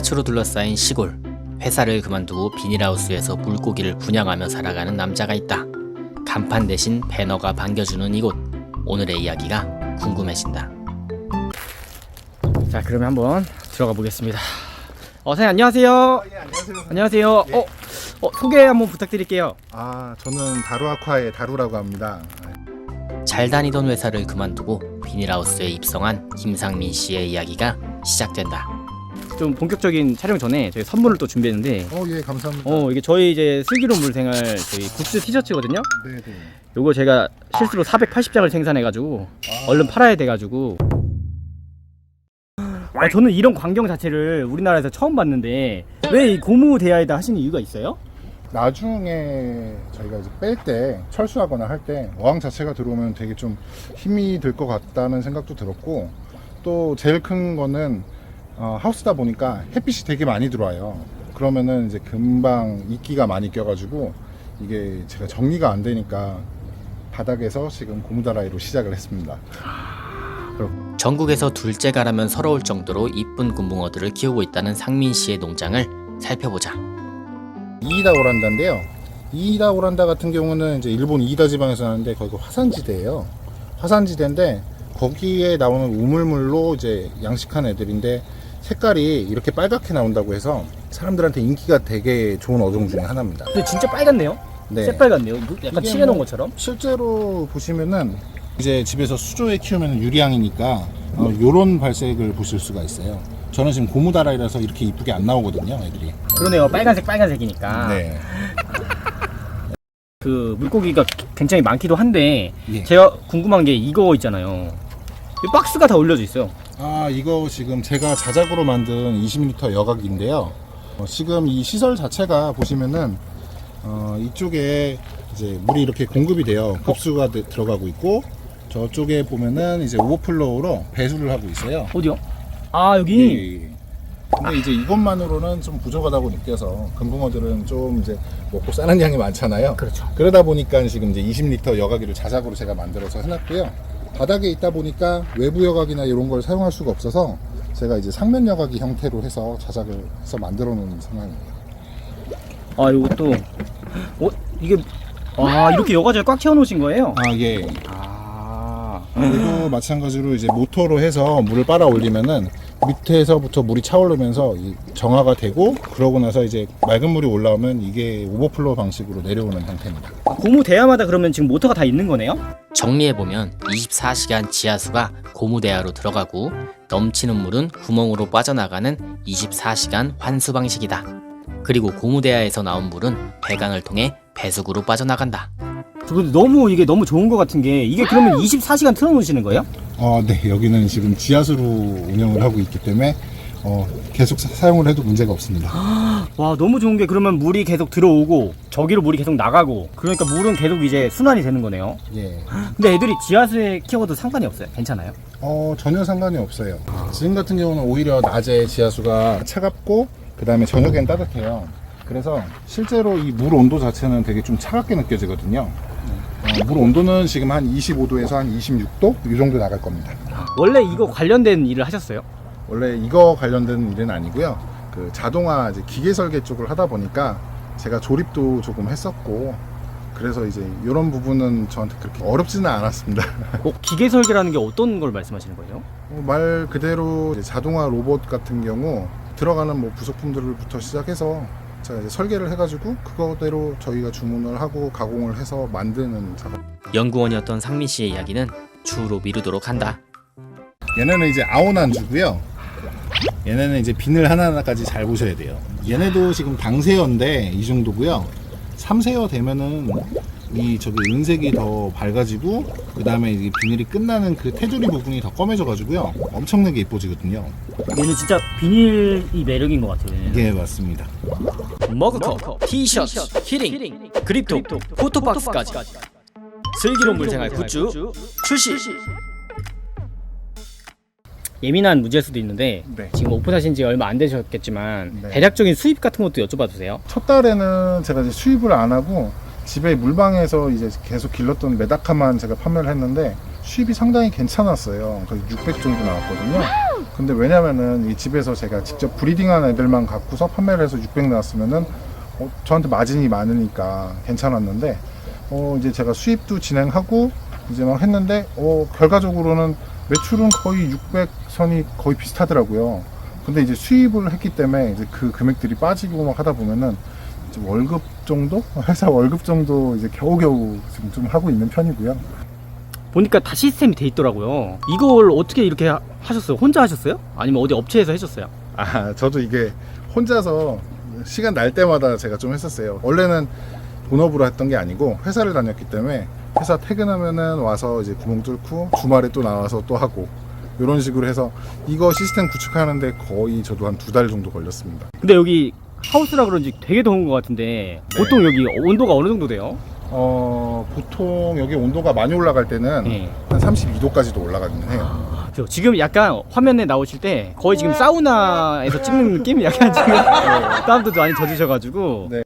포가초로 둘러싸인 시골. 회사를 그만두고 비닐하우스에서 물고기를 분양하며 살아가는 남자가 있다. 간판 대신 배너가 반겨주는 이곳. 오늘의 이야기가 궁금해진다. 자, 그러면 한번 들어가 보겠습니다. 선생님 안녕하세요. 예, 안녕하세요. 안녕하세요. 예. 소개 한번 부탁드릴게요. 저는 다루아쿠아의 다루라고 합니다. 잘 다니던 회사를 그만두고 비닐하우스에 입성한 김상민 씨의 이야기가 시작된다. 좀 본격적인 촬영 전에 저희 선물을 또 준비했는데 예, 감사합니다. 이게 저희 이제 슬기로운 물생활 저희 굿즈 티셔츠거든요. 네. 요거 제가 실수로 480장을 생산해가지고 얼른 팔아야 돼가지고 저는 이런 광경 자체를 우리나라에서 처음 봤는데 왜 이 고무 대야에다 하시는 이유가 있어요? 나중에 저희가 이제 뺄 때 철수하거나 할 때 어항 자체가 들어오면 되게 좀 힘이 들 것 같다는 생각도 들었고, 또 제일 큰 거는 하우스다 보니까 햇빛이 되게 많이 들어와요. 그러면은 이제 금방 이끼가 많이 껴가지고 이게 제가 정리가 안 되니까 바닥에서 지금 고무다라이로 시작을 했습니다. 전국에서 둘째가라면 서러울 정도로 이쁜 금붕어들을 키우고 있다는 상민 씨의 농장을 살펴보자. 이이다 오란다인데요. 이이다 오란다 같은 경우는 이제 일본 이이다 지방에서 나는데 거기가 화산지대예요. 화산지대인데 거기에 나오는 우물물로 이제 양식한 애들인데 색깔이 이렇게 빨갛게 나온다고 해서 사람들한테 인기가 되게 좋은 어종 중에 하나입니다. 근데 진짜 빨갛네요. 네. 새빨갛네요. 약간 이게 칠해놓은 것처럼. 실제로 보시면은 이제 집에서 수조에 키우면 유리양이니까 요런 발색을 보실 수가 있어요. 저는 지금 고무다라이라서 이렇게 이쁘게 안 나오거든요, 애들이. 그러네요. 빨간색이니까. 네. 그 물고기가 굉장히 많기도 한데 예. 제가 궁금한 게 이거 있잖아요. 이 박스가 다 올려져 있어요. 이거 지금 제가 자작으로 만든 20리터 여각인데요. 지금 이 시설 자체가 보시면은 이쪽에 이제 물이 이렇게 공급이 돼요. 급수가 들어가고 있고, 저쪽에 보면은 이제 오버플로우로 배수를 하고 있어요. 어디요? 여기. 예. 근데 이제 이것만으로는 좀 부족하다고 느껴서 금붕어들은 좀 이제 먹고 싸는 양이 많잖아요. 그렇죠. 그러다 보니까 지금 이제 20리터 여각이를 자작으로 제가 만들어서 해놨고요. 바닥에 있다 보니까 외부 여각이나 이런 걸 사용할 수가 없어서 제가 이제 상면 여각이 형태로 해서 자작을 해서 만들어 놓은 상황입니다. 이것도 이게 이렇게 여과지를 꽉 채워 놓으신 거예요? 예. 그리고 마찬가지로 이제 모터로 해서 물을 빨아 올리면은 밑에서부터 물이 차오르면서 정화가 되고, 그러고 나서 이제 맑은 물이 올라오면 이게 오버플로우 방식으로 내려오는 형태입니다. 고무 대야마다 그러면 지금 모터가 다 있는 거네요? 정리해보면 24시간 지하수가 고무대야로 들어가고 넘치는 물은 구멍으로 빠져나가는 24시간 환수 방식이다. 그리고 고무대야에서 나온 물은 배관을 통해 배수구로 빠져나간다. 이게 너무 좋은 것 같은 게 이게 그러면 24시간 틀어놓으시는 거예요? 네. 여기는 지금 지하수로 운영을 하고 있기 때문에 계속 사용을 해도 문제가 없습니다. 와, 너무 좋은 게 그러면 물이 계속 들어오고 저기로 물이 계속 나가고, 그러니까 물은 계속 이제 순환이 되는 거네요. 예. 근데 애들이 지하수에 키워도 상관이 없어요? 괜찮아요? 전혀 상관이 없어요. 지금 같은 경우는 오히려 낮에 지하수가 차갑고 그 다음에 저녁엔 따뜻해요. 그래서 실제로 이 물 온도 자체는 되게 좀 차갑게 느껴지거든요. 물 온도는 지금 한 25도에서 한 26도 이 정도 나갈 겁니다. 원래 이거 관련된 일을 하셨어요? 원래 이거 관련된 일은 아니고요. 그 자동화 이제 기계 설계 쪽을 하다 보니까 제가 조립도 조금 했었고, 그래서 이제 이런 부분은 저한테 그렇게 어렵지는 않았습니다. 기계 설계라는 게 어떤 걸 말씀하시는 거예요? 말 그대로 이제 자동화 로봇 같은 경우 들어가는 뭐 부속품들부터 시작해서 제가 이제 설계를 해가지고 그거대로 저희가 주문을 하고 가공을 해서 만드는 작업. 연구원이었던 상민 씨의 이야기는 주로 미루도록 한다. 얘네는 이제 아오난주고요. 얘네는 이제 비늘 하나하나까지 잘 보셔야 돼요. 얘네도 지금 당세어인데 이 정도고요. 3세어 되면은 저기 은색이 더 밝아지고, 그 다음에 이 비닐이 끝나는 그 테두리 부분이 더 검해져가지고요. 엄청나게 예뻐지거든요. 얘는 진짜 비닐이 매력인 것 같아요. 예, 맞습니다. 머그컵, 티셔츠, 키링, 그립톡, 포토박스까지 슬기로운 물생활 굿즈 출시! 예민한 문제일 수도 있는데 네. 지금 오픈하신 지 얼마 안 되셨겠지만 네. 대략적인 수입 같은 것도 여쭤봐도 돼요? 첫 달에는 제가 이제 수입을 안 하고 집에 물방에서 이제 계속 길렀던 메다카만 제가 판매를 했는데 수입이 상당히 괜찮았어요. 거의 600 정도 나왔거든요. 근데 왜냐면은 이 집에서 제가 직접 브리딩한 애들만 갖고서 판매를 해서 600 나왔으면은 저한테 마진이 많으니까 괜찮았는데 이제 제가 수입도 진행하고 이제 막 했는데 결과적으로는 매출은 거의 600선이 거의 비슷하더라고요. 근데 이제 수입을 했기 때문에 이제 그 금액들이 빠지고 막 하다 보면은 이제 월급 정도? 회사 월급 정도 이제 겨우겨우 지금 좀 하고 있는 편이고요. 보니까 다 시스템이 돼 있더라고요. 이걸 어떻게 이렇게 하셨어요? 혼자 하셨어요? 아니면 어디 업체에서 해줬어요? 저도 이게 혼자서 시간 날 때마다 제가 좀 했었어요. 원래는 본업으로 했던 게 아니고 회사를 다녔기 때문에 회사 퇴근하면은 와서 이제 구멍 뚫고 주말에 또 나와서 또 하고 이런 식으로 해서 이거 시스템 구축하는데 거의 저도 한 2달 정도 걸렸습니다. 근데 여기 하우스라 그런지 되게 더운 것 같은데 보통 여기 온도가 어느 정도 돼요? 보통 여기 온도가 많이 올라갈 때는 네. 한 32도까지도 올라가긴 해요. 지금 약간 화면에 나오실 때 거의 지금 사우나에서 찍는 느낌? 약간 지금 땀도 많이 젖으셔가지고. 네.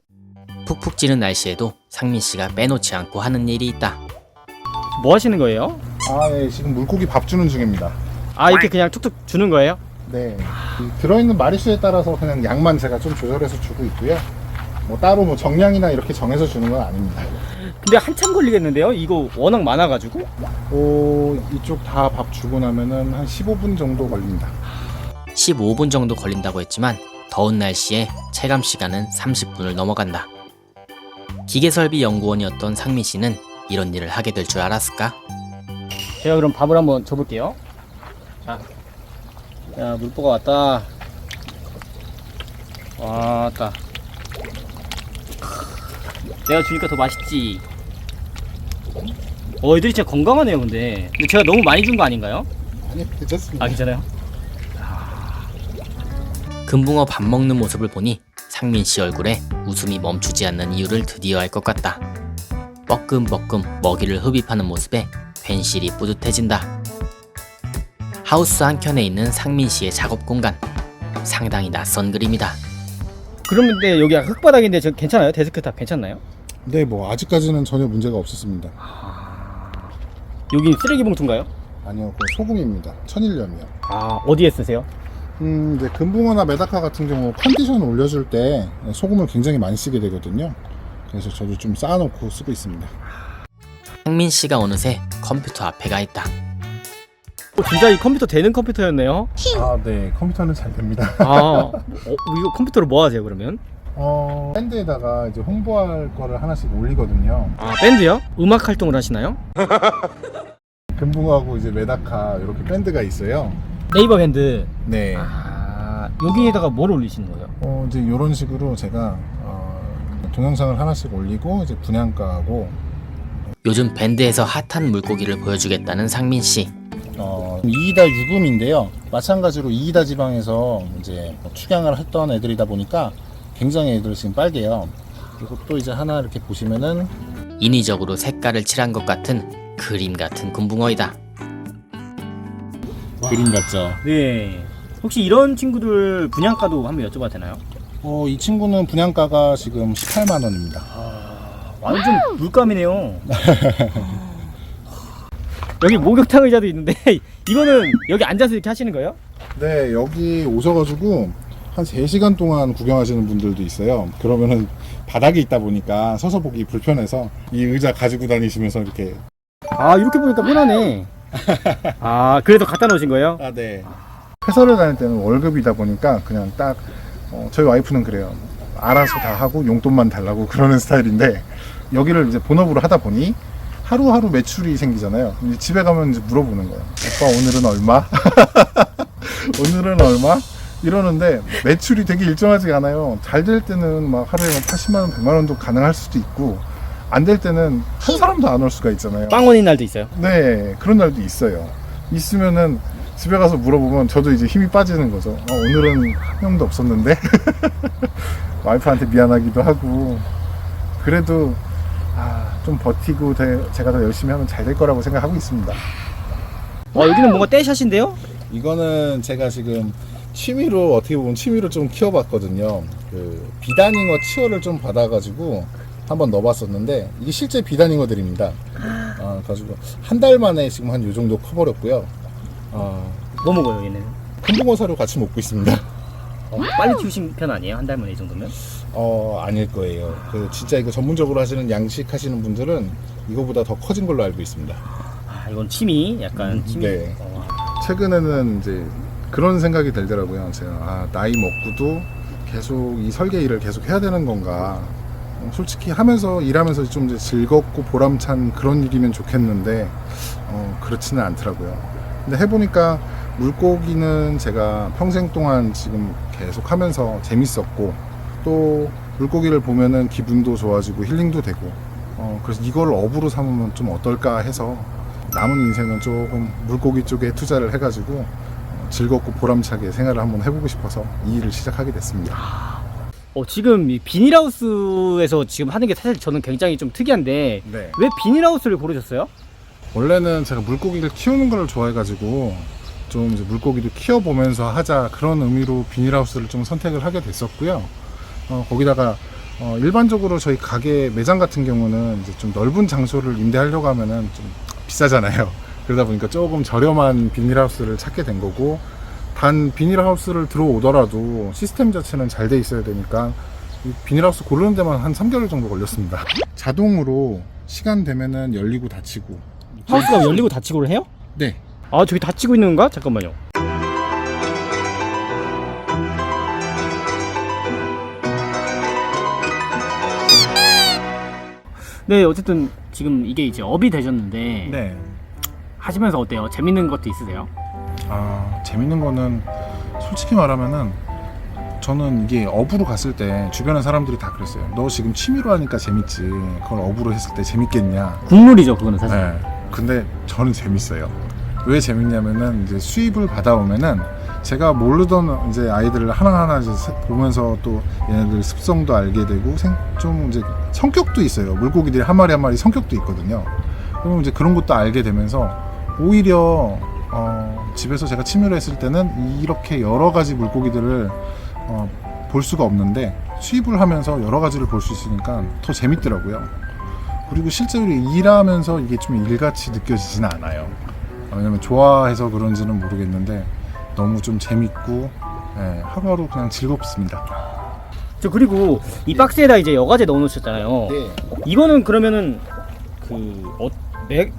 푹푹 찌는 날씨에도 상민 씨가 빼놓지 않고 하는 일이 있다. 뭐 하시는 거예요? 네, 지금 물고기 밥 주는 중입니다. 이렇게 그냥 툭툭 주는 거예요? 네. 들어있는 마리수에 따라서 그냥 양만 제가 좀 조절해서 주고 있고요. 뭐 따로 뭐 정량이나 이렇게 정해서 주는 건 아닙니다. 근데 한참 걸리겠는데요? 이거 워낙 많아가지고. 이쪽 다 밥 주고 나면은 한 15분 정도 걸립니다. 15분 정도 걸린다고 했지만 더운 날씨에 체감 시간은 30분을 넘어간다. 기계설비 연구원이었던 상민 씨는 이런 일을 하게 될 줄 알았을까? 제가 그럼 밥을 한번 줘볼게요. 자, 물보가 왔다. 왔다. 내가 주니까 더 맛있지. 애들이 진짜 건강하네요. 근데 제가 너무 많이 준 거 아닌가요? 아니, 괜찮습니다. 괜찮아요? 금붕어 밥 먹는 모습을 보니 상민 씨 얼굴에 웃음이 멈추지 않는 이유를 드디어 알 것 같다. 뻐끔뻐끔 먹이를 흡입하는 모습에 괜시리 뿌듯해진다. 하우스 한켠에 있는 상민 씨의 작업 공간. 상당히 낯선 그림이다. 그런데 여기 흙바닥인데 괜찮아요? 데스크탑 괜찮나요? 네, 뭐 아직까지는 전혀 문제가 없었습니다. 여기 쓰레기 봉투인가요? 아니요, 그 소금입니다. 천일염이요. 어디에 쓰세요? 이제 금붕어나 메다카 같은 경우 컨디션 올려줄 때 소금을 굉장히 많이 쓰게 되거든요. 그래서 저도 좀 쌓아놓고 쓰고 있습니다. 상민 씨가 어느새 컴퓨터 앞에 가 있다. 진짜 이 컴퓨터 되는 컴퓨터였네요. 네, 컴퓨터는 잘 됩니다. 이거 컴퓨터로 뭐 하세요 그러면? 밴드에다가 이제 홍보할 거를 하나씩 올리거든요. 밴드요? 음악 활동을 하시나요? 금붕어하고 이제 메다카 이렇게 밴드가 있어요. 네이버 밴드. 네. 여기에다가 뭘 올리시는 거예요? 이제 이런 식으로 제가 동영상을 하나씩 올리고 이제 분양가하고 요즘 밴드에서 핫한 물고기를 보여주겠다는 상민 씨. 이이다 유금인데요. 마찬가지로 이이다 지방에서 이제 축양을 했던 애들이다 보니까 굉장히 애들 지금 빨개요. 그리고 또 이제 하나 이렇게 보시면은 인위적으로 색깔을 칠한 것 같은 그림 같은 금붕어이다. 그림 같죠. 네. 혹시 이런 친구들 분양가도 한번 여쭤봐도 되나요? 이 친구는 분양가가 지금 18만 원입니다. 완전 물감이네요. 여기 목욕탕 의자도 있는데 이거는 여기 앉아서 이렇게 하시는 거예요? 네, 여기 오셔가지고 한 3시간 동안 구경하시는 분들도 있어요. 그러면은 바닥에 있다 보니까 서서 보기 불편해서 이 의자 가지고 다니시면서 이렇게. 이렇게 보니까 편하네. 그래서 갖다 놓으신 거예요? 네. 회사를 다닐 때는 월급이다 보니까 그냥 딱 저희 와이프는 그래요. 알아서 다 하고 용돈만 달라고 그러는 스타일인데 여기를 이제 본업으로 하다 보니 하루하루 매출이 생기잖아요. 이제 집에 가면 이제 물어보는 거예요. 오빠 오늘은 얼마? 오늘은 얼마? 이러는데 매출이 되게 일정하지가 않아요. 잘 될 때는 막 하루에 80만 원, 100만 원도 가능할 수도 있고 안 될 때는 한 사람도 안 올 수가 있잖아요. 빵원인 날도 있어요? 네, 그런 날도 있어요. 있으면은 집에 가서 물어보면 저도 이제 힘이 빠지는 거죠. 오늘은 한 명도 없었는데 와이프한테 미안하기도 하고 그래도 좀 버티고 제가 더 열심히 하면 잘 될 거라고 생각하고 있습니다. 여기는 뭔가 떼샷인데요? 이거는 제가 지금 취미로 어떻게 보면 취미로 좀 키워봤거든요. 그 비단잉어 치어를 좀 받아가지고 한번 넣어봤었는데 이게 실제 비단잉어들입니다. 가지고 한 달 만에 지금 한 요 정도 커버렸고요. 뭐 먹어요 얘는? 금붕어 사료 같이 먹고 있습니다. 빨리 키우신 편 아니에요? 한 달 만에 이 정도면? 아닐 거예요. 그 진짜 이거 전문적으로 하시는 양식하시는 분들은 이거보다 더 커진 걸로 알고 있습니다. 아, 이건 취미? 약간 취미? 네. 최근에는 이제 그런 생각이 들더라고요. 제가 나이 먹고도 계속 이 설계 일을 계속 해야 되는 건가. 솔직히 하면서 일하면서 좀 이제 즐겁고 보람찬 그런 일이면 좋겠는데 그렇지는 않더라고요. 근데 해보니까 물고기는 제가 평생 동안 지금 계속 하면서 재밌었고 또 물고기를 보면은 기분도 좋아지고 힐링도 되고 그래서 이걸 업으로 삼으면 좀 어떨까 해서 남은 인생은 조금 물고기 쪽에 투자를 해가지고 즐겁고 보람차게 생활을 한번 해보고 싶어서 이 일을 시작하게 됐습니다. 지금 이 비닐하우스에서 지금 하는 게 사실 저는 굉장히 좀 특이한데 네. 왜 비닐하우스를 고르셨어요? 원래는 제가 물고기를 키우는 걸 좋아해가지고 좀 이제 물고기도 키워보면서 하자 그런 의미로 비닐하우스를 좀 선택을 하게 됐었고요. 거기다가 일반적으로 저희 가게 매장 같은 경우는 이제 좀 넓은 장소를 임대하려고 하면은 좀 비싸잖아요. 그러다 보니까 조금 저렴한 비닐하우스를 찾게 된 거고 단 비닐하우스를 들어오더라도 시스템 자체는 잘 돼 있어야 되니까 이 비닐하우스 고르는 데만 한 3개월 정도 걸렸습니다. 자동으로 시간 되면은 열리고 닫히고. 하우스가 열리고 닫히고를 해요? 네. 아, 저기 닫히고 있는 건가? 잠깐만요. 네, 어쨌든 지금 이게 이제 업이 되셨는데 네. 하시면서 어때요? 재밌는 것도 있으세요? 재밌는 거는 솔직히 말하면은 저는 이게 업으로 갔을 때 주변의 사람들이 다 그랬어요. 너 지금 취미로 하니까 재밌지. 그걸 업으로 했을 때 재밌겠냐. 국룰이죠, 그거는 사실. 네. 근데 저는 재밌어요. 왜 재밌냐면은 이제 수입을 받아오면은 제가 모르던 이제 아이들을 하나하나 이제 보면서 또 얘네들 습성도 알게 되고 좀 이제 성격도 있어요. 물고기들이 한 마리 한 마리 성격도 있거든요. 그러면 이제 그런 것도 알게 되면서 오히려 집에서 제가 취미로 했을 때는 이렇게 여러 가지 물고기들을 볼 수가 없는데 수입을 하면서 여러 가지를 볼 수 있으니까 더 재밌더라고요. 그리고 실제로 일하면서 이게 좀 일같이 느껴지지는 않아요. 왜냐면 좋아해서 그런지는 모르겠는데 너무 좀 재밌고 하루하루 그냥 즐겁습니다. 저 그리고 이 박스에다 이제 여과제 넣어 놓으셨잖아요. 네. 이거는 그러면은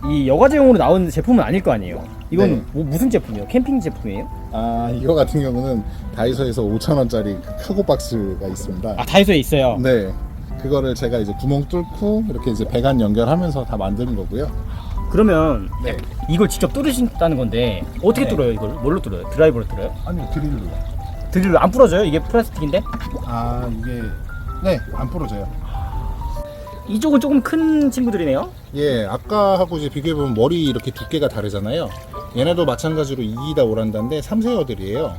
이 여과제용으로 나온 제품은 아닐 거 아니에요? 이거는 네. 무슨 제품이에요? 캠핑 제품이에요? 이거 같은 경우는 다이소에서 5,000원짜리 카고 박스가 있습니다. 다이소에 있어요. 네. 그거를 제가 이제 구멍 뚫고 이렇게 이제 배관 연결하면서 다 만드는 거고요. 그러면 네. 이걸 직접 뚫으신다는 건데 어떻게 네. 뚫어요? 이걸 뭘로 뚫어요? 드라이버로 뚫어요? 아니요, 드릴로. 드릴로 안 부러져요? 이게 플라스틱인데? 이게 네, 안 부러져요. 이쪽은 조금 큰 친구들이네요. 예, 아까하고 이제 비교해보면 머리 이렇게 두께가 다르잖아요. 얘네도 마찬가지로 이이다 오란다인데 3세어들이에요.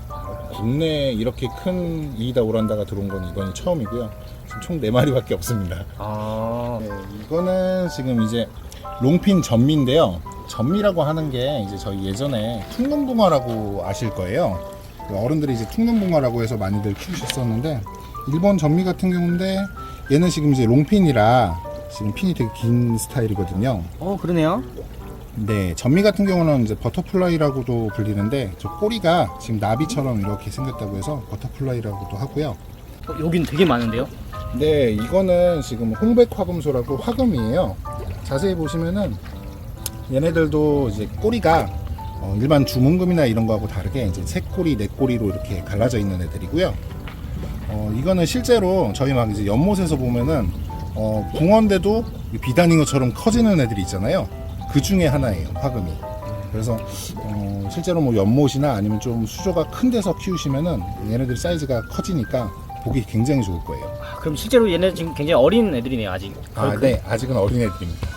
국내에 이렇게 큰 이이다 오란다가 들어온 건 이번이 처음이고요. 지금 총 4마리밖에 없습니다. 네, 이거는 지금 이제 롱핀 전미인데요. 전미라고 하는 게 이제 저희 예전에 퉁눈붕어라고 아실 거예요. 어른들이 이제 퉁눈붕어라고 해서 많이들 키우셨었는데 일본 전미 같은 경우인데 얘는 지금 이제 롱핀이라 지금 핀이 되게 긴 스타일이거든요. 그러네요. 네, 전미 같은 경우는 이제 버터플라이라고도 불리는데 저 꼬리가 지금 나비처럼 이렇게 생겼다고 해서 버터플라이라고도 하고요. 여긴 되게 많은데요? 네, 이거는 지금 홍백화금소라고 화금이에요. 자세히 보시면은 얘네들도 이제 꼬리가 일반 주문금이나 이런 거하고 다르게 이제 세 꼬리, 네 꼬리로 이렇게 갈라져 있는 애들이고요. 이거는 실제로 저희 막 이제 연못에서 보면은 붕어인데도 비단잉어처럼 커지는 애들이 있잖아요. 그 중에 하나예요, 화금이. 그래서 실제로 뭐 연못이나 아니면 좀 수조가 큰 데서 키우시면은 얘네들 사이즈가 커지니까 보기 굉장히 좋을 거예요. 그럼 실제로 얘네 지금 굉장히 어린 애들이네요, 아직. 네, 아직은 어린 애들입니다.